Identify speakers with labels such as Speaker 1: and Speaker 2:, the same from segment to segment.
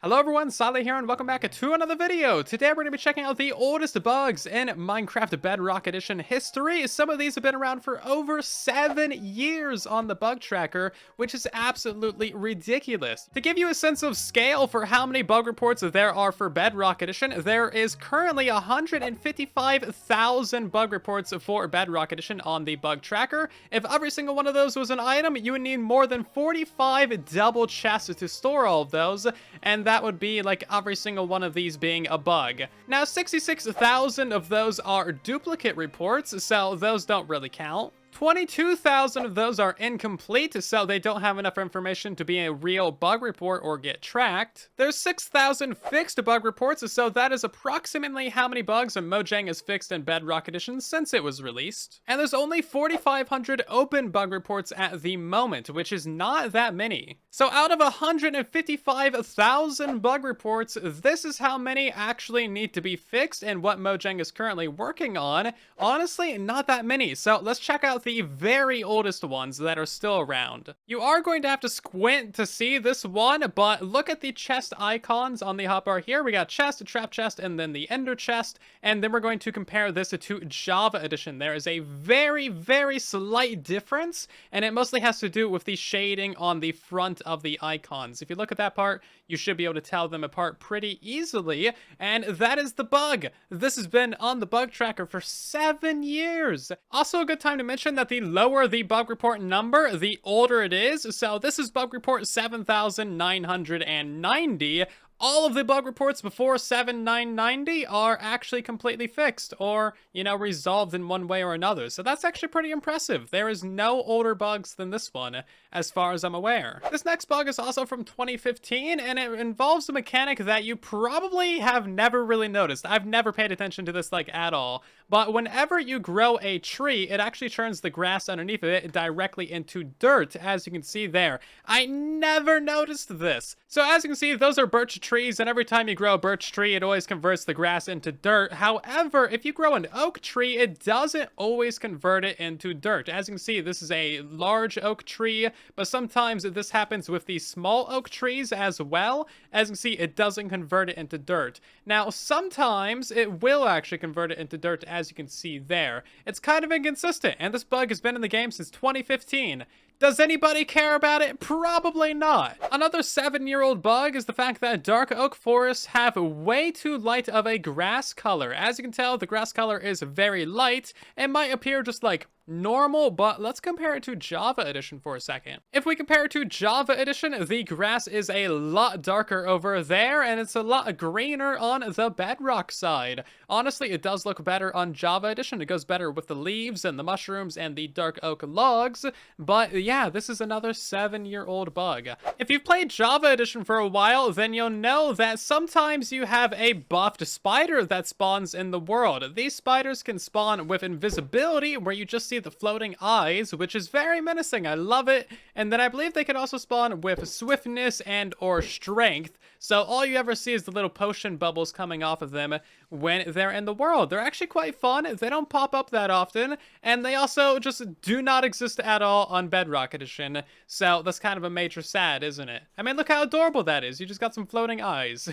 Speaker 1: Hello everyone, Sally here and welcome back to another video. Today we're going to be checking out the oldest bugs in Minecraft Bedrock Edition history. Some of these have been around for over 7 years on the bug tracker, which is absolutely ridiculous. To give you a sense of scale for how many bug reports there are for Bedrock Edition, there is currently 155,000 bug reports for Bedrock Edition on the bug tracker. If every single one of those was an item, you would need more than 45 double chests to store all of those, and that would be like every single one of these being a bug. Now, 66,000 of those are duplicate reports, so those don't really count. 22,000 of those are incomplete, so they don't have enough information to be a real bug report or get tracked. There's 6,000 fixed bug reports, so that is approximately how many bugs Mojang has fixed in Bedrock Edition since it was released. And there's only 4,500 open bug reports at the moment, which is not that many. So out of 155,000 bug reports, this is how many actually need to be fixed and what Mojang is currently working on. Honestly, not that many. So let's check out the very oldest ones that are still around. You are going to have to squint to see this one, but look at the chest icons on the hotbar here. We got chest, trap chest, and then the ender chest, and then we're going to compare this to Java Edition. There is a very, very slight difference, and it mostly has to do with the shading on the front of the icons. If you look at that part, you should be able to tell them apart pretty easily, and that is the bug. This has been on the bug tracker for 7 years. Also, a good time to mention that the lower the bug report number, the older it is. So this is bug report 7,990. All of the bug reports before 7,990 are actually completely fixed or, resolved in one way or another. So that's actually pretty impressive. There is no older bugs than this one, as far as I'm aware. This next bug is also from 2015, and it involves a mechanic that you probably have never really noticed. I've never paid attention to this, at all. But whenever you grow a tree, it actually turns the grass underneath of it directly into dirt, as you can see there. I never noticed this. So as you can see, those are birch trees, and every time you grow a birch tree, it always converts the grass into dirt. However, if you grow an oak tree, it doesn't always convert it into dirt. As you can see, this is a large oak tree, but sometimes this happens with the small oak trees as well. As you can see, it doesn't convert it into dirt. Now, sometimes it will actually convert it into dirt, as you can see there. It's kind of inconsistent, and this bug has been in the game since 2015. Does anybody care about it? Probably not. Another 7-year-old bug is the fact that dark oak forests have way too light of a grass color. As you can tell, the grass color is very light. It might appear just like normal, but let's compare it to Java Edition for a second. If we compare it to Java Edition, the grass is a lot darker over there, and it's a lot greener on the Bedrock side. Honestly, it does look better on Java Edition. It goes better with the leaves and the mushrooms and the dark oak logs, but yeah, this is another 7-year-old bug. If you've played Java Edition for a while, then you'll know that sometimes you have a buffed spider that spawns in the world. These spiders can spawn with invisibility, where you just see the floating eyes, which is very menacing. I love it. And then I believe they can also spawn with swiftness and or strength. So all you ever see is the little potion bubbles coming off of them when they're in the world. They're actually quite fun. They don't pop up that often, and they also just do not exist at all on Bedrock Edition. So that's kind of a major sad, isn't it? I mean, look how adorable that is. You just got some floating eyes.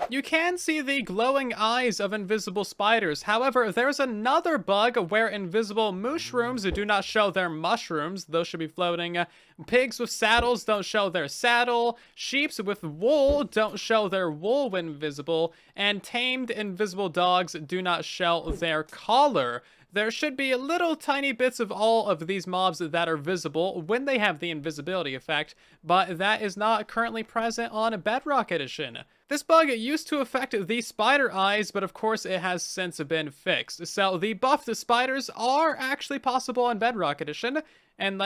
Speaker 1: You can see the glowing eyes of invisible spiders. However, there's another bug where invisible mushrooms do not show their mushrooms. Those should be floating. Pigs with saddles don't show their saddle. Sheeps with wool don't show their wool when visible. And tamed invisible dogs do not show their collar. There should be little tiny bits of all of these mobs that are visible when they have the invisibility effect, but that is not currently present on Bedrock Edition. This bug used to affect the spider eyes, but of course it has since been fixed. So the buffed spiders are actually possible on Bedrock Edition, and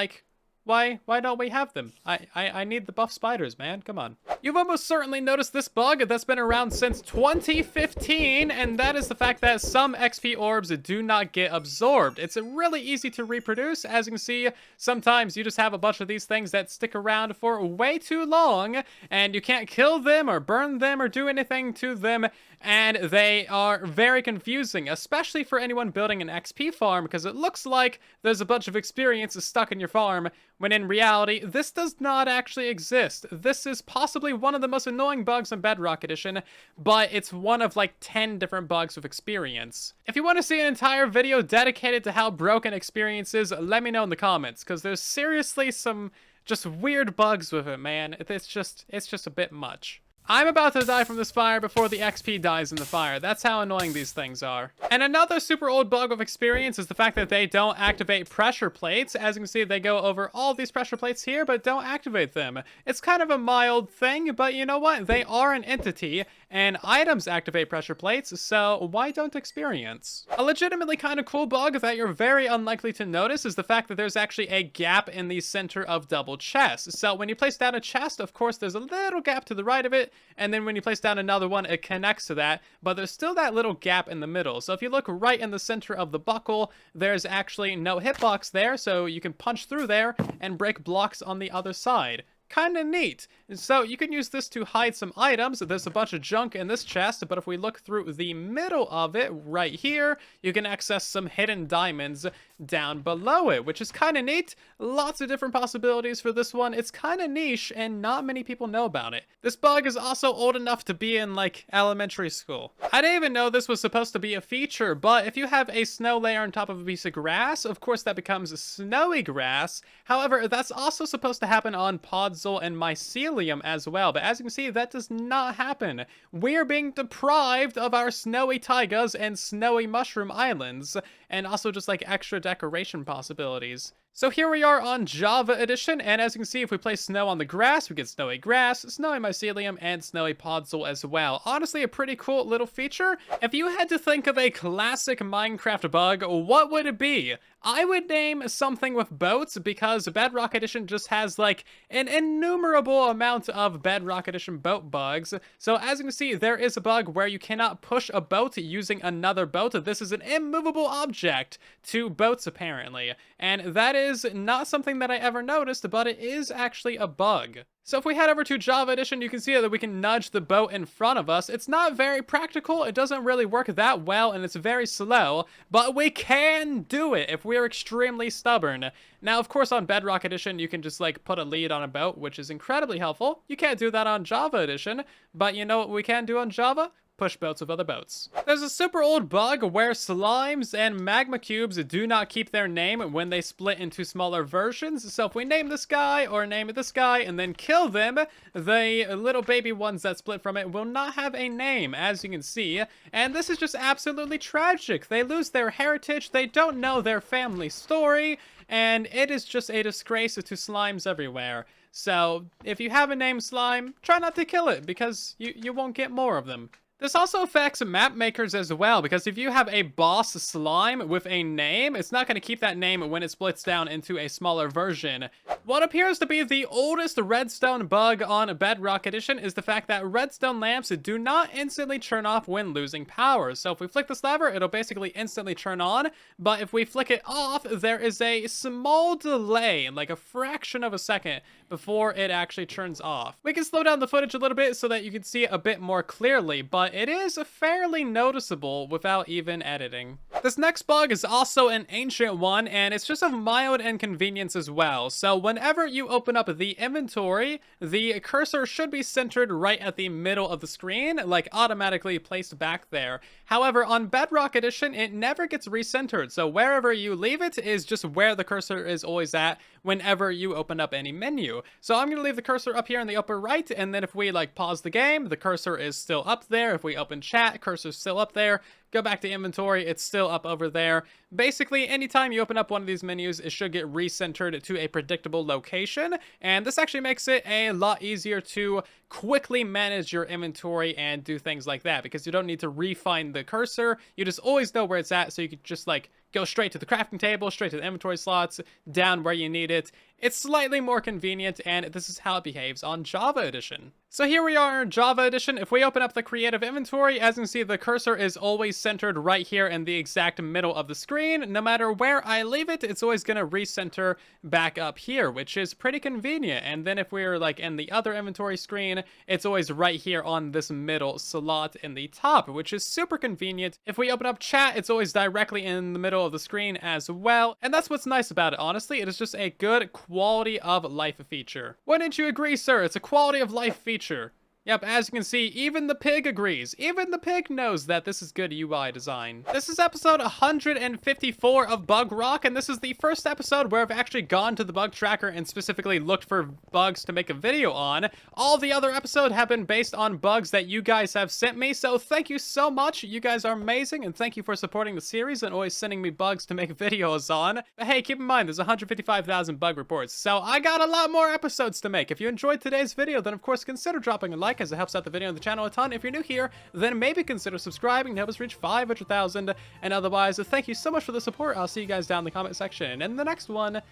Speaker 1: why don't we have them? I need the buff spiders, man. Come on. You've almost certainly noticed this bug that's been around since 2015, and that is the fact that some XP orbs do not get absorbed. It's really easy to reproduce. As you can see, sometimes you just have a bunch of these things that stick around for way too long, and you can't kill them or burn them or do anything to them and they are very confusing, especially for anyone building an XP farm, because it looks like there's a bunch of experience stuck in your farm, when in reality, this does not actually exist. This is possibly one of the most annoying bugs in Bedrock Edition, but it's one of like 10 different bugs with experience. If you want to see an entire video dedicated to how broken experience is, let me know in the comments, because there's seriously some just weird bugs with it, man. It's just a bit much. I'm about to die from this fire before the XP dies in the fire. That's how annoying these things are. And another super old bug of experience is the fact that they don't activate pressure plates. As you can see, they go over all these pressure plates here, but don't activate them. It's kind of a mild thing, but you know what? They are an entity, and items activate pressure plates, so why don't experience? A legitimately kind of cool bug that you're very unlikely to notice is the fact that there's actually a gap in the center of double chests. So when you place down a chest, of course, there's a little gap to the right of it, and then when you place down another one, it connects to that, but there's still that little gap in the middle. So if you look right in the center of the buckle, there's actually no hitbox there, so you can punch through there and break blocks on the other side. Kinda neat. So you can use this to hide some items. There's a bunch of junk in this chest, but if we look through the middle of it right here, you can access some hidden diamonds down below it, which is kind of neat. Lots of different possibilities for this one. It's kind of niche and not many people know about it. This bug is also old enough to be in like elementary school. I didn't even know this was supposed to be a feature, but if you have a snow layer on top of a piece of grass, of course that becomes snowy grass. However, that's also supposed to happen on podzol and mycelium as well, but as you can see, that does not happen. We're being deprived of our snowy taigas and snowy mushroom islands, and also just like extra decoration possibilities. So here we are on Java Edition, and as you can see, if we place snow on the grass, we get snowy grass, snowy mycelium, and snowy podzol as well. Honestly, a pretty cool little feature. If you had to think of a classic Minecraft bug, what would it be? I would name something with boats, because Bedrock Edition just has like an innumerable amount of Bedrock Edition boat bugs. So as you can see, there is a bug where you cannot push a boat using another boat. This is an immovable object to boats apparently, and that is not something that I ever noticed, but it is actually a bug. So if we head over to Java Edition, you can see that we can nudge the boat in front of us. It's not very practical, it doesn't really work that well, and it's very slow, but we can do it if we're extremely stubborn. Now, of course, on Bedrock Edition, you can just like put a lead on a boat, which is incredibly helpful. You can't do that on Java Edition, but you know what we can do on Java? Push boats with other boats. There's a super old bug where slimes and magma cubes do not keep their name when they split into smaller versions. So if we name this guy or name this guy and then kill them, the little baby ones that split from it will not have a name, as you can see. And this is just absolutely tragic. They lose their heritage, they don't know their family story, and it is just a disgrace to slimes everywhere. So if you have a named slime, try not to kill it, because you won't get more of them. This also affects map makers as well, because if you have a boss slime with a name, it's not going to keep that name when it splits down into a smaller version. What appears to be the oldest redstone bug on Bedrock Edition is the fact that redstone lamps do not instantly turn off when losing power. So if we flick this lever, it'll basically instantly turn on, but if we flick it off, there is a small delay, like a fraction of a second, before it actually turns off. We can slow down the footage a little bit so that you can see it a bit more clearly, but it is fairly noticeable without even editing. This next bug is also an ancient one, and it's just of mild inconvenience as well. So whenever you open up the inventory, the cursor should be centered right at the middle of the screen, like automatically placed back there. However, on Bedrock Edition, it never gets recentered, so wherever you leave it is just where the cursor is always at whenever you open up any menu. So I'm going to leave the cursor up here in the upper right, and then if we like pause the game, the cursor is still up there. If we open chat, cursor's still up there. Go back to inventory, it's still up over there. Basically, anytime you open up one of these menus, it should get recentered to a predictable location, and this actually makes it a lot easier to quickly manage your inventory and do things like that, because you don't need to refine the cursor. You just always know where it's at, so you can just like go straight to the crafting table, straight to the inventory slots, down where you need it. It's slightly more convenient, and this is how it behaves on Java Edition. So here we are in Java Edition. If we open up the creative inventory, as you can see, the cursor is always centered right here in the exact middle of the screen. No matter where I leave it, it's always going to recenter back up here, which is pretty convenient. And then if we're like in the other inventory screen, it's always right here on this middle slot in the top, which is super convenient. If we open up chat, it's always directly in the middle of the screen as well. And that's what's nice about it, honestly. It is just a good quality of life feature. Wouldn't you agree, sir? It's a quality of life feature. Yep, as you can see, even the pig agrees. Even the pig knows that this is good UI design. This is episode 154 of Bug Rock, and this is the first episode where I've actually gone to the bug tracker and specifically looked for bugs to make a video on. All the other episodes have been based on bugs that you guys have sent me, so thank you so much. You guys are amazing, and thank you for supporting the series and always sending me bugs to make videos on. But hey, keep in mind, there's 155,000 bug reports, so I got a lot more episodes to make. If you enjoyed today's video, then of course consider dropping a like, as it helps out the video and the channel a ton. If you're new here, then maybe consider subscribing to help us reach 500,000. And otherwise, thank you so much for the support. I'll see you guys down in the comment section in the next one.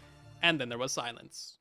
Speaker 1: And then there was silence.